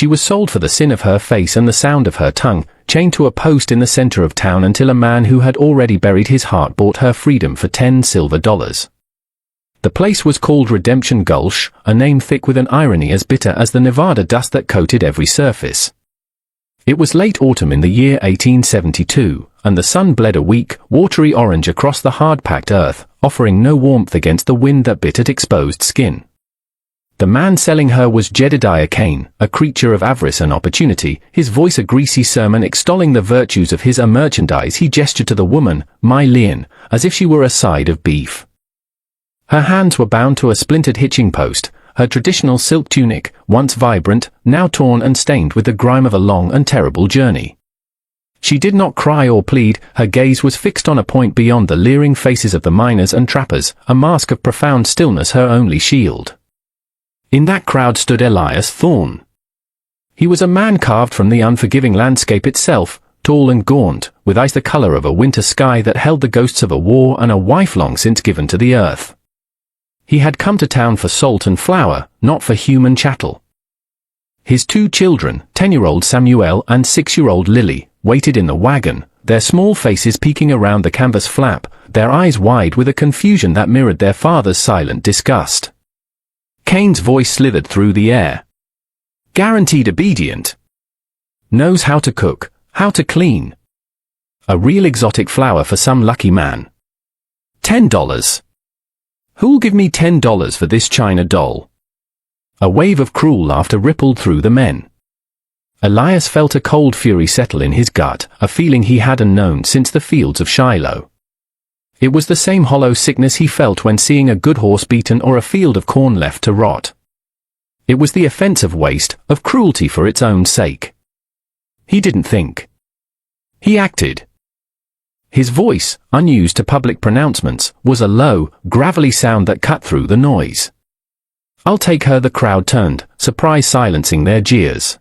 She was sold for the sin of her face and the sound of her tongue, chained to a post in the center of town until a man who had already buried his heart bought her freedom for $10 silver. The place was called Redemption Gulch, a name thick with an irony as bitter as the Nevada dust that coated every surface. It was late autumn in the year 1872, and the sun bled a weak, watery orange across the hard-packed earth, offering no warmth against the wind that bit at exposed skin. The man selling her was Jedediah Kane, a creature of avarice and opportunity, his voice a greasy sermon extolling the virtues of his merchandise. He gestured to the woman, my Leon, as if she were a side of beef. Her hands were bound to a splintered hitching post, her traditional silk tunic, once vibrant, now torn and stained with the grime of a long and terrible journey. She did not cry or plead, her gaze was fixed on a point beyond the leering faces of the miners and trappers, a mask of profound stillness her only shield. In that crowd stood Elias Thorne. He was a man carved from the unforgiving landscape itself, tall and gaunt, with eyes the color of a winter sky that held the ghosts of a war and a wife long since given to the earth. He had come to town for salt and flour, not for human chattel. His 2 children, 10-year-old Samuel and 6-year-old Lily, waited in the wagon, their small faces peeking around the canvas flap, their eyes wide with a confusion that mirrored their father's silent disgust. Kane's voice slithered through the air. Guaranteed obedient. Knows how to cook, how to clean. A real exotic flower for some lucky man. $10. Who'll give me $10 for this china doll? A wave of cruel laughter rippled through the men. Elias felt a cold fury settle in his gut, a feeling he hadn't known since the fields of Shiloh. It was the same hollow sickness he felt when seeing a good horse beaten or a field of corn left to rot. It was the offense of waste, of cruelty for its own sake. He didn't think. He acted. His voice, unused to public pronouncements, was a low, gravelly sound that cut through the noise. I'll take her. The crowd turned, surprise silencing their jeers.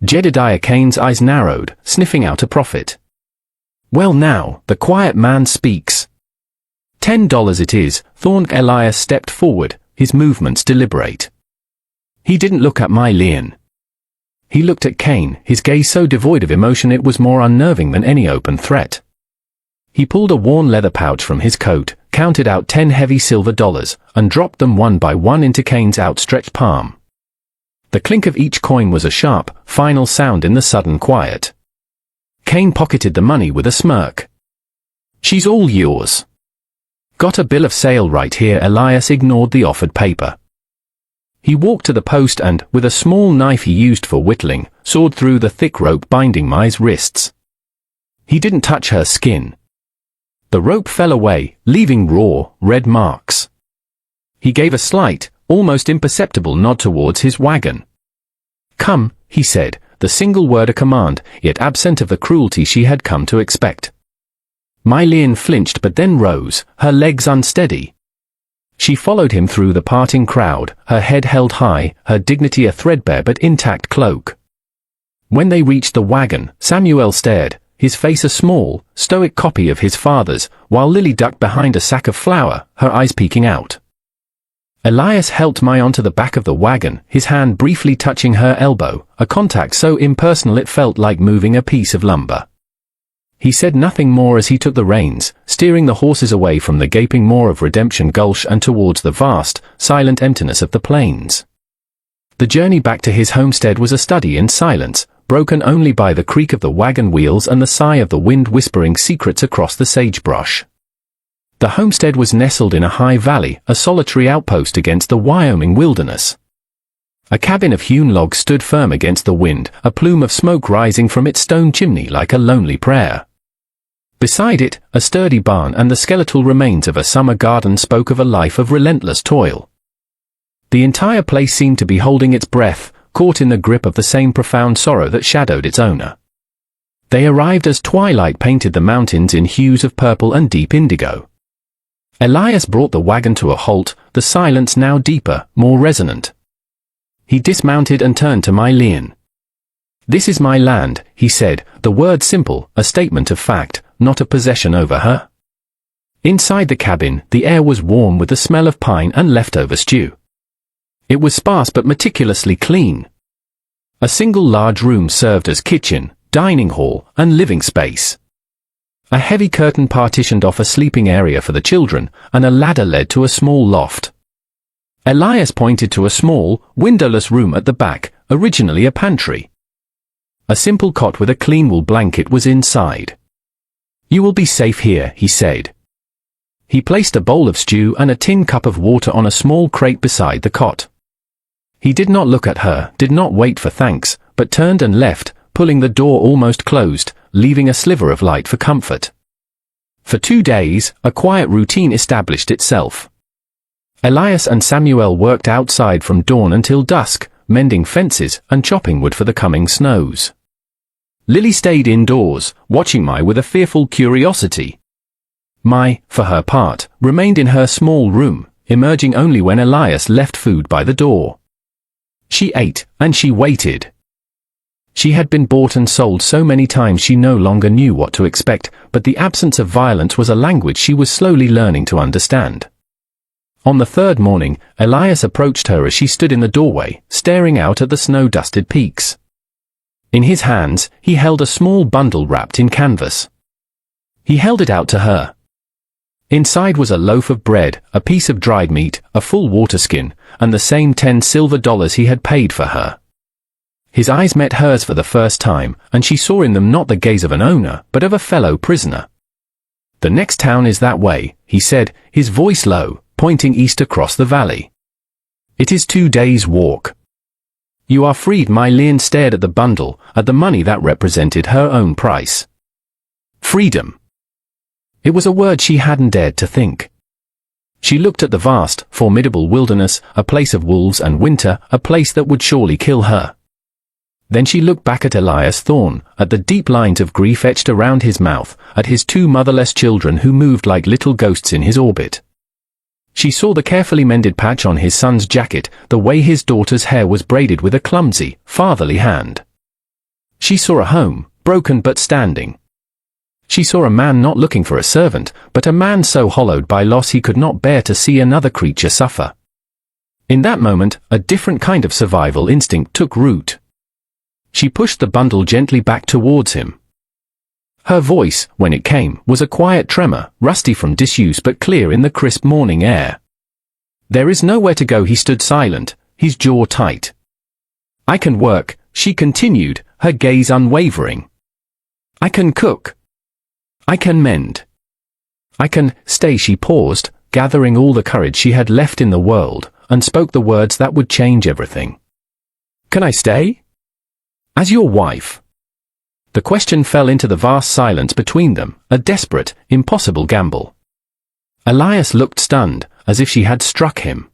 Jedediah Kane's eyes narrowed, sniffing out a profit. Well now, the quiet man speaks. $10 it is. Thorne. Elias stepped forward, his movements deliberate. He didn't look at my Leon. He looked at Kane, his gaze so devoid of emotion it was more unnerving than any open threat. He pulled a worn leather pouch from his coat, counted out 10 heavy silver dollars, and dropped them one by one into Kane's outstretched palm. The clink of each coin was a sharp, final sound in the sudden quiet. Kane pocketed the money with a smirk. She's all yours. Got a bill of sale right here. Elias ignored the offered paper. He walked to the post and, with a small knife he used for whittling, sawed through the thick rope binding Mai's wrists. He didn't touch her skin. The rope fell away, leaving raw, red marks. He gave a slight, almost imperceptible nod towards his wagon. Come, he said, the single word a command, yet absent of the cruelty she had come to expect. My Leon flinched but then rose, her legs unsteady. She followed him through the parting crowd, her head held high, her dignity a threadbare but intact cloak. When they reached the wagon, Samuel stared, his face a small, stoic copy of his father's, while Lily ducked behind a sack of flour, her eyes peeking out. Elias helped Mai onto the back of the wagon, his hand briefly touching her elbow, a contact so impersonal it felt like moving a piece of lumber. He said nothing more as he took the reins, steering the horses away from the gaping maw of Redemption Gulch and towards the vast, silent emptiness of the plains. The journey back to his homestead was a study in silence, broken only by the creak of the wagon wheels and the sigh of the wind whispering secrets across the sagebrush. The homestead was nestled in a high valley, a solitary outpost against the Wyoming wilderness. A cabin of hewn logs stood firm against the wind, a plume of smoke rising from its stone chimney like a lonely prayer. Beside it, a sturdy barn and the skeletal remains of a summer garden spoke of a life of relentless toil. The entire place seemed to be holding its breath, caught in the grip of the same profound sorrow that shadowed its owner. They arrived as twilight painted the mountains in hues of purple and deep indigo. Elias brought the wagon to a halt, the silence now deeper, more resonant. He dismounted and turned to my Leon. This is my land, he said, the word simple, a statement of fact, not a possession over her. Inside the cabin, the air was warm with the smell of pine and leftover stew. It was sparse but meticulously clean. A single large room served as kitchen, dining hall, and living space. A heavy curtain partitioned off a sleeping area for the children, and a ladder led to a small loft. Elias pointed to a small, windowless room at the back, originally a pantry. A simple cot with a clean wool blanket was inside. "You will be safe here," he said. He placed a bowl of stew and a tin cup of water on a small crate beside the cot. He did not look at her, did not wait for thanks, but turned and left, pulling the door almost closed, leaving a sliver of light for comfort. For 2 days, a quiet routine established itself. Elias and Samuel worked outside from dawn until dusk, mending fences and chopping wood for the coming snows. Lily stayed indoors, watching Mai with a fearful curiosity. Mai, for her part, remained in her small room, emerging only when Elias left food by the door. She ate, and she waited. She had been bought and sold so many times she no longer knew what to expect, but the absence of violence was a language she was slowly learning to understand. On the third morning, Elias approached her as she stood in the doorway, staring out at the snow-dusted peaks. In his hands, he held a small bundle wrapped in canvas. He held it out to her. Inside was a loaf of bread, a piece of dried meat, a full water skin, and the same $10 he had paid for her. His eyes met hers for the first time, and she saw in them not the gaze of an owner, but of a fellow prisoner. "The next town is that way," he said, his voice low, pointing east across the valley. "It is 2 days' walk. You are freed." Mai Lian stared at the bundle, at the money that represented her own price. Freedom. It was a word she hadn't dared to think. She looked at the vast, formidable wilderness, a place of wolves and winter, a place that would surely kill her. Then she looked back at Elias Thorne, at the deep lines of grief etched around his mouth, at his 2 motherless children who moved like little ghosts in his orbit. She saw the carefully mended patch on his son's jacket, the way his daughter's hair was braided with a clumsy, fatherly hand. She saw a home, broken but standing. She saw a man not looking for a servant, but a man so hollowed by loss he could not bear to see another creature suffer. In that moment, a different kind of survival instinct took root. She pushed the bundle gently back towards him. Her voice, when it came, was a quiet tremor, rusty from disuse but clear in the crisp morning air. "There is nowhere to go." He stood silent, his jaw tight. "I can work," she continued, her gaze unwavering. "I can cook. I can mend. I can stay." She paused, gathering all the courage she had left in the world, and spoke the words that would change everything. "Can I stay? As your wife?" The question fell into the vast silence between them, a desperate, impossible gamble. Elias looked stunned, as if she had struck him.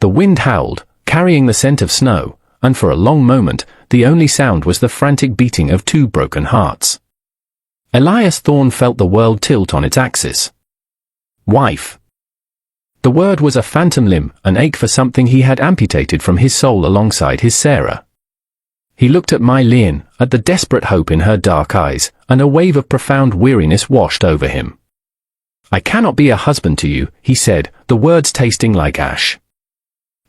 The wind howled, carrying the scent of snow, and for a long moment, the only sound was the frantic beating of 2 broken hearts. Elias Thorne felt the world tilt on its axis. Wife. The word was a phantom limb, an ache for something he had amputated from his soul alongside his Sarah. He looked at Mai Lian, at the desperate hope in her dark eyes, and a wave of profound weariness washed over him. "I cannot be a husband to you," he said, the words tasting like ash.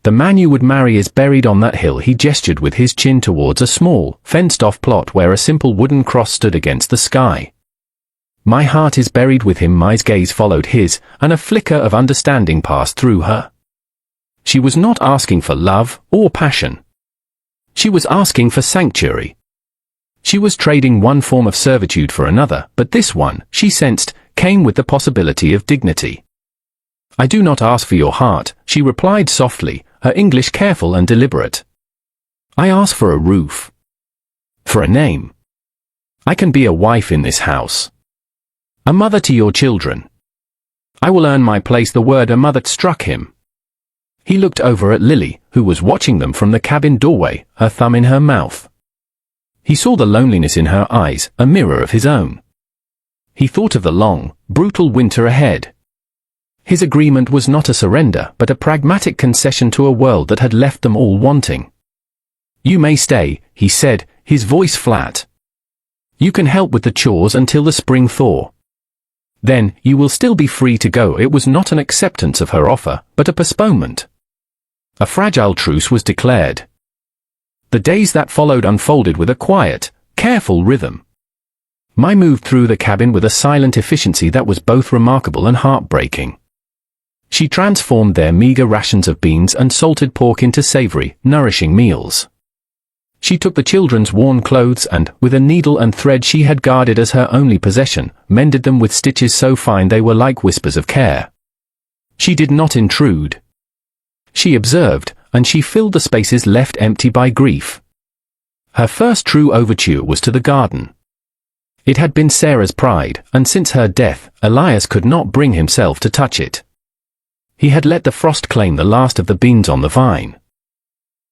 "The man you would marry is buried on that hill." He gestured with his chin towards a small, fenced-off plot where a simple wooden cross stood against the sky. "My heart is buried with him." Mai's gaze followed his, and a flicker of understanding passed through her. She was not asking for love or passion. She was asking for sanctuary. She was trading one form of servitude for another, but this one, she sensed, came with the possibility of dignity. "I do not ask for your heart," she replied softly, her English careful and deliberate. "I ask for a roof. For a name. I can be a wife in this house. A mother to your children. I will earn my place." The word "a mother" struck him. He looked over at Lily, who was watching them from the cabin doorway, her thumb in her mouth. He saw the loneliness in her eyes, a mirror of his own. He thought of the long, brutal winter ahead. His agreement was not a surrender, but a pragmatic concession to a world that had left them all wanting. "You may stay," he said, his voice flat. "You can help with the chores until the spring thaw. Then, you will still be free to go." It was not an acceptance of her offer, but a postponement. A fragile truce was declared. The days that followed unfolded with a quiet, careful rhythm. Mai moved through the cabin with a silent efficiency that was both remarkable and heartbreaking. She transformed their meager rations of beans and salted pork into savory, nourishing meals. She took the children's worn clothes and, with a needle and thread she had guarded as her only possession, mended them with stitches so fine they were like whispers of care. She did not intrude. She observed, and she filled the spaces left empty by grief. Her first true overture was to the garden. It had been Sarah's pride, and since her death, Elias could not bring himself to touch it. He had let the frost claim the last of the beans on the vine.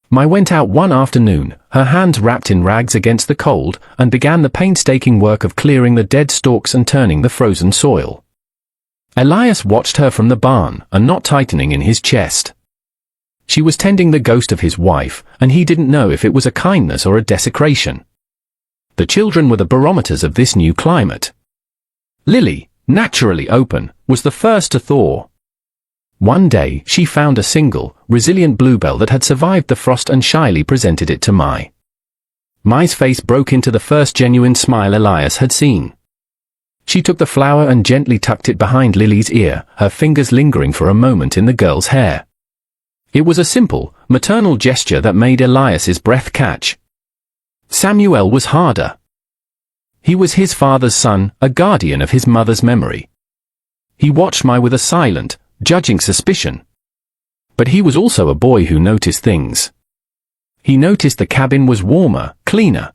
Mai went out one afternoon, her hands wrapped in rags against the cold, and began the painstaking work of clearing the dead stalks and turning the frozen soil. Elias watched her from the barn, a knot tightening in his chest. She was tending the ghost of his wife, and he didn't know if it was a kindness or a desecration. The children were the barometers of this new climate. Lily, naturally open, was the first to thaw. One day, she found a single, resilient bluebell that had survived the frost and shyly presented it to Mai. Mai's face broke into the first genuine smile Elias had seen. She took the flower and gently tucked it behind Lily's ear, her fingers lingering for a moment in the girl's hair. It was a simple, maternal gesture that made Elias's breath catch. Samuel was harder. He was his father's son, a guardian of his mother's memory. He watched Mai with a silent, judging suspicion. But he was also a boy who noticed things. He noticed the cabin was warmer, cleaner.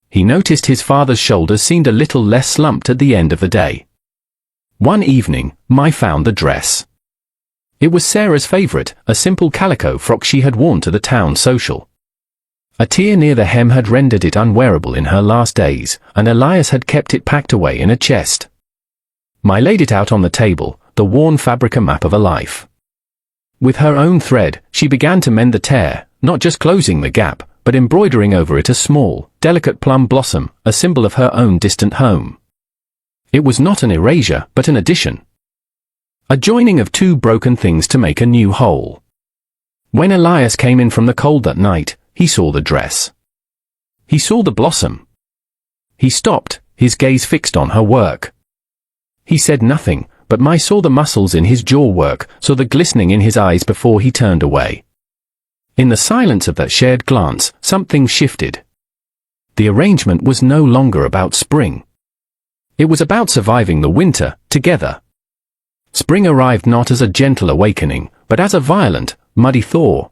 He noticed his father's shoulders seemed a little less slumped at the end of the day. One evening, Mai found the dress. It was Sarah's favorite, a simple calico frock she had worn to the town social. A tear near the hem had rendered it unwearable in her last days, and Elias had kept it packed away in a chest. Mai laid it out on the table, the worn fabric a map of a life. With her own thread, she began to mend the tear, not just closing the gap, but embroidering over it a small, delicate plum blossom, a symbol of her own distant home. It was not an erasure, but an addition. A joining of two broken things to make a new whole. When Elias came in from the cold that night, he saw the dress. He saw the blossom. He stopped, his gaze fixed on her work. He said nothing, but Mai saw the muscles in his jaw work, saw the glistening in his eyes before he turned away. In the silence of that shared glance, something shifted. The arrangement was no longer about spring. It was about surviving the winter, together. Spring arrived not as a gentle awakening, but as a violent, muddy thaw.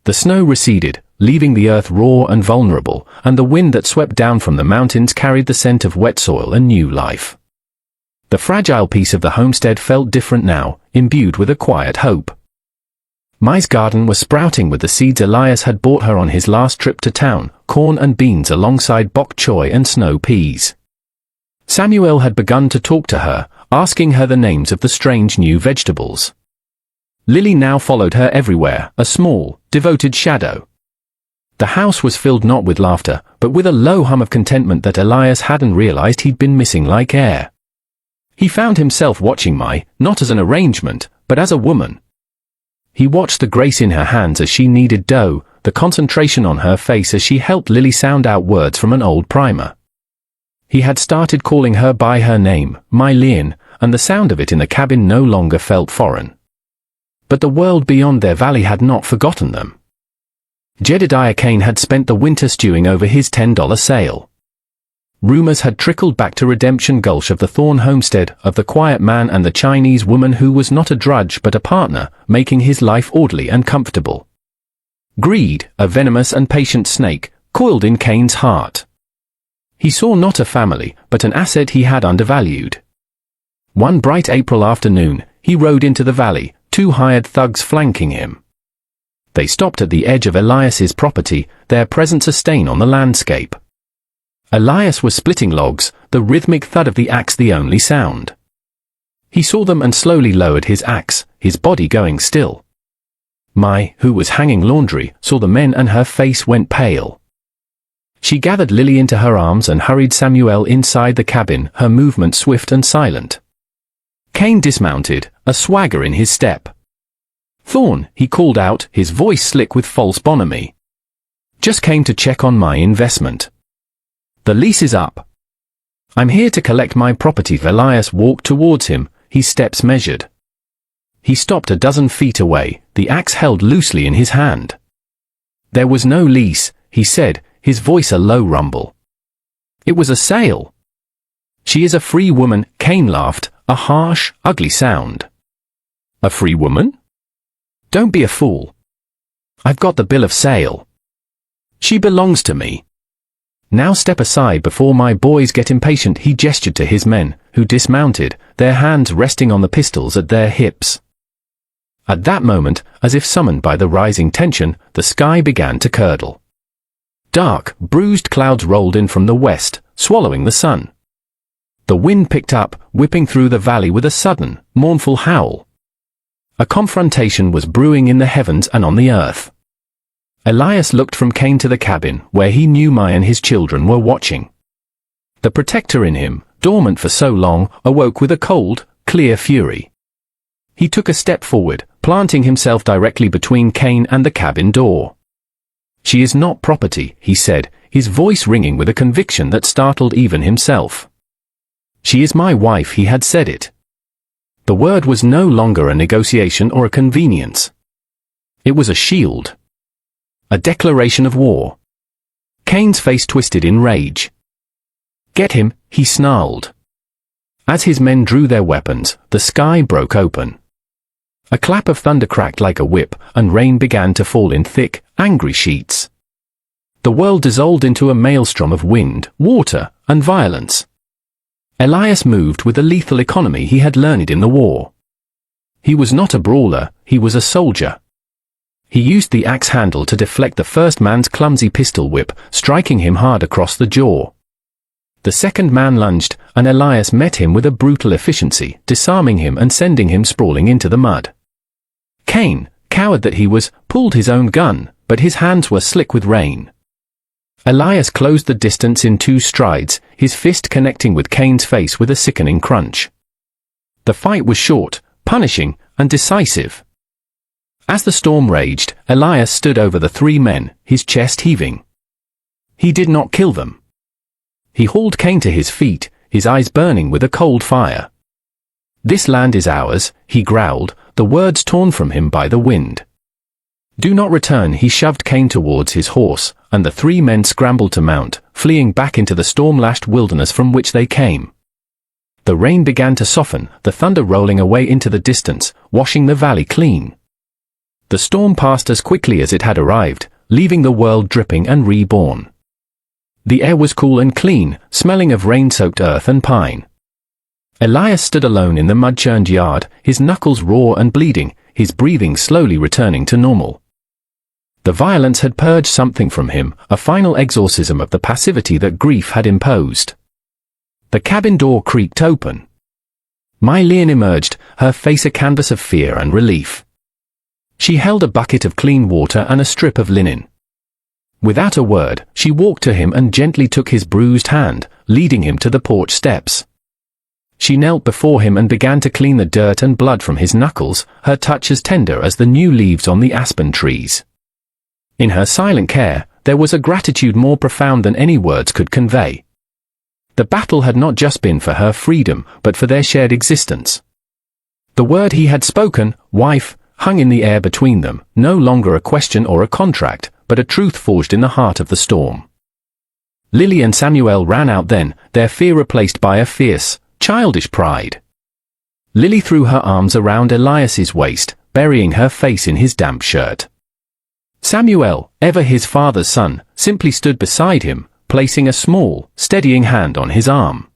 The snow receded, leaving the earth raw and vulnerable, and the wind that swept down from the mountains carried the scent of wet soil and new life. The fragile piece of the homestead felt different now, imbued with a quiet hope. Mai's garden was sprouting with the seeds Elias had bought her on his last trip to town, corn and beans alongside bok choy and snow peas. Samuel had begun to talk to her, asking her the names of the strange new vegetables. Lily now followed her everywhere, a small, devoted shadow. The house was filled not with laughter, but with a low hum of contentment that Elias hadn't realized he'd been missing like air. He found himself watching Mai, not as an arrangement, but as a woman. He watched the grace in her hands as she kneaded dough, the concentration on her face as she helped Lily sound out words from an old primer. He had started calling her by her name, Mai Lien, and the sound of it in the cabin no longer felt foreign. But the world beyond their valley had not forgotten them. Jedediah Kane had spent the winter stewing over his $10 sale. Rumors had trickled back to Redemption Gulch of the Thorn homestead, of the quiet man and the Chinese woman who was not a drudge but a partner, making his life orderly and comfortable. Greed, a venomous and patient snake, coiled in Kane's heart. He saw not a family, but an asset he had undervalued. One bright April afternoon, he rode into the valley, two hired thugs flanking him. They stopped at the edge of Elias's property, their presence a stain on the landscape. Elias was splitting logs, the rhythmic thud of the axe the only sound. He saw them and slowly lowered his axe, his body going still. Mai, who was hanging laundry, saw the men and her face went pale. She gathered Lily into her arms and hurried Samuel inside the cabin, her movement swift and silent. Kane dismounted, a swagger in his step. "Thorn," he called out, his voice slick with false bonhomie. Just came to check on my investment. The lease is up. I'm here to collect my property. Elias walked towards him, his steps measured. He stopped a dozen feet away, the axe held loosely in his hand. There was no lease, he said, his voice a low rumble. It was a sale. She is a free woman, Cain laughed, a harsh, ugly sound. A free woman? Don't be a fool. I've got the bill of sale. She belongs to me. Now step aside before my boys get impatient. He gestured to his men, who dismounted, their hands resting on the pistols at their hips. At that moment, as if summoned by the rising tension, the sky began to curdle. Dark, bruised clouds rolled in from the west, swallowing the sun. The wind picked up, whipping through the valley with a sudden, mournful howl. A confrontation was brewing in the heavens and on the earth. Elias looked from Cain to the cabin, where he knew Maya and his children were watching. The protector in him, dormant for so long, awoke with a cold, clear fury. He took a step forward, planting himself directly between Cain and the cabin door. She is not property, he said, his voice ringing with a conviction that startled even himself. She is my wife. He had said it. The word was no longer a negotiation or a convenience. It was a shield. A declaration of war. Cain's face twisted in rage. Get him, he snarled. As his men drew their weapons, the sky broke open. A clap of thunder cracked like a whip, and rain began to fall in thick, angry sheets. The world dissolved into a maelstrom of wind, water, and violence. Elias moved with the lethal economy he had learned in the war. He was not a brawler, he was a soldier. He used the axe handle to deflect the first man's clumsy pistol whip, striking him hard across the jaw. The second man lunged, and Elias met him with a brutal efficiency, disarming him and sending him sprawling into the mud. Cain, coward that he was, pulled his own gun, but his hands were slick with rain. Elias closed the distance in 2 strides, his fist connecting with Cain's face with a sickening crunch. The fight was short, punishing, and decisive. As the storm raged, Elias stood over the 3 men, his chest heaving. He did not kill them. He hauled Cain to his feet, his eyes burning with a cold fire. This land is ours, he growled, the words torn from him by the wind. Do not return. He shoved Cain towards his horse, and the 3 men scrambled to mount, fleeing back into the storm-lashed wilderness from which they came. The rain began to soften, the thunder rolling away into the distance, washing the valley clean. The storm passed as quickly as it had arrived, leaving the world dripping and reborn. The air was cool and clean, smelling of rain-soaked earth and pine. Elias stood alone in the mud-churned yard, his knuckles raw and bleeding, his breathing slowly returning to normal. The violence had purged something from him, a final exorcism of the passivity that grief had imposed. The cabin door creaked open. Mylene emerged, her face a canvas of fear and relief. She held a bucket of clean water and a strip of linen. Without a word, she walked to him and gently took his bruised hand, leading him to the porch steps. She knelt before him and began to clean the dirt and blood from his knuckles, her touch as tender as the new leaves on the aspen trees. In her silent care, there was a gratitude more profound than any words could convey. The battle had not just been for her freedom, but for their shared existence. The word he had spoken, wife, hung in the air between them, no longer a question or a contract, but a truth forged in the heart of the storm. Lily and Samuel ran out then, their fear replaced by a fierce, childish pride. Lily threw her arms around Elias's waist, burying her face in his damp shirt. Samuel, ever his father's son, simply stood beside him, placing a small, steadying hand on his arm.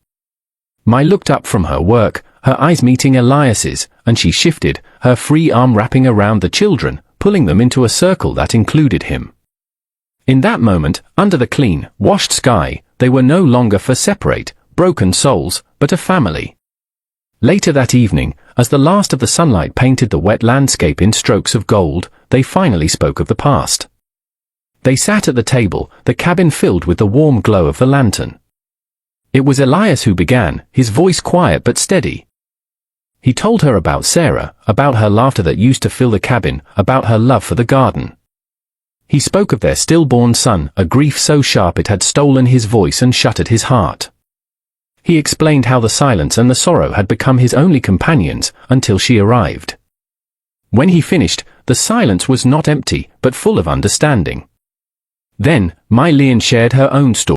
Mai looked up from her work, her eyes meeting Elias's, and she shifted, her free arm wrapping around the children, pulling them into a circle that included him. In that moment, under the clean, washed sky, they were no longer for separate, broken souls, but a family. Later that evening, as the last of the sunlight painted the wet landscape in strokes of gold, they finally spoke of the past. They sat at the table, the cabin filled with the warm glow of the lantern. It was Elias who began, his voice quiet but steady. He told her about Sarah, about her laughter that used to fill the cabin, about her love for the garden. He spoke of their stillborn son, a grief so sharp it had stolen his voice and shuttered his heart. He explained how the silence and the sorrow had become his only companions until she arrived. When he finished, the silence was not empty, but full of understanding. Then, Mai Lian shared her own story.